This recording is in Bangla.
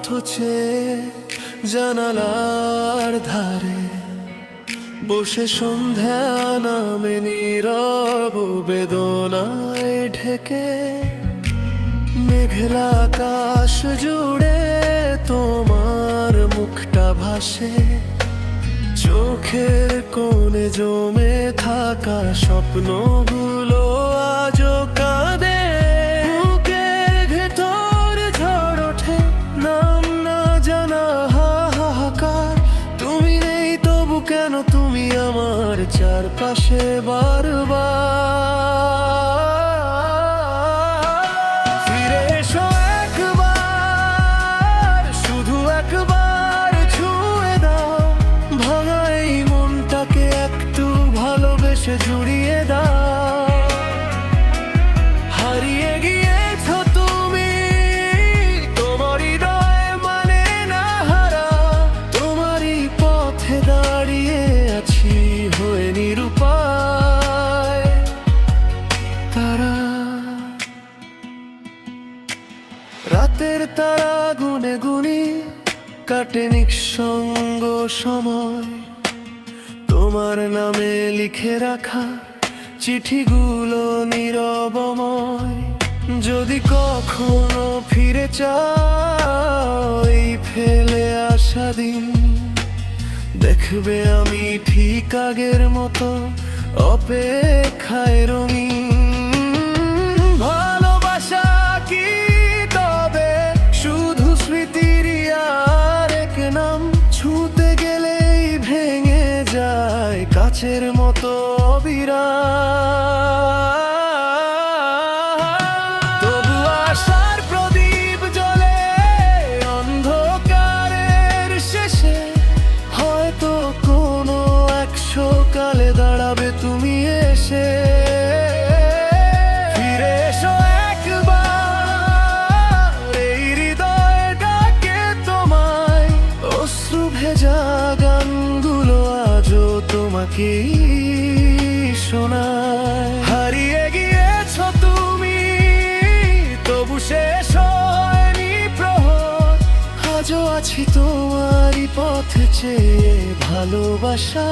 চেয়ে জানালার ধারে বসে সন্ধ্যা নামে নীরব বেদনায় ঢেকে মেঘলা আকাশ জুড়ে তোমার মুখটা ভাসে চোখের কোণে জমে থাকা স্বপ্নগুলো আজও কাঁদে বুকের ভেতর ঝড় ওঠে নাম না জানা হাহাকার তুমি নেই তবু কেন তুমি আমার চারপাশে বারবার ফিরে এসো একবার শুধু একবার ছুঁয়ে দাও ভাঙা এই মনটাকে একটু ভালোবেসে জুড়িয়ে দাও হারিয়ে গিয়েছো তুমি তোমার হৃদয় মানে না হারা তোমারই পথে দাঁড়িয়ে আছি হয়ে নিরুপায় তারা রাতের তারা গুনে গুনি কাটে নিঃসঙ্গ সময় তোমার নামে লিখে রাখা চিঠিগুলো নীরবময় যদি কখনো ফিরে চাও এই ফেলে আসা দিন দেখবে আমি ঠিক আগের মতো অপেক্ষায় রঙিন ভালোবাসা কি তবে শুধু স্মৃতির আর এক নাম ছুঁতে গেলেই ভেঙে যায় কাচের মতো অবিরাম তবু আশার প্রদীপ জ্বলে অন্ধকারের শেষে হয়তো কোনো এক সকালে দাঁড়াবে তুমি এসে ফিরে এসো একবার এই হৃদয় ডাকে তোমায় অশ্রু ভেজা গানগুলো আজও তোমাকেই শোনায় হারিয়ে গিয়েছো তুমি তবু শেষ হয়নি প্রহর আজও আছি তোমারই পথে চেয়ে ভালোবাসা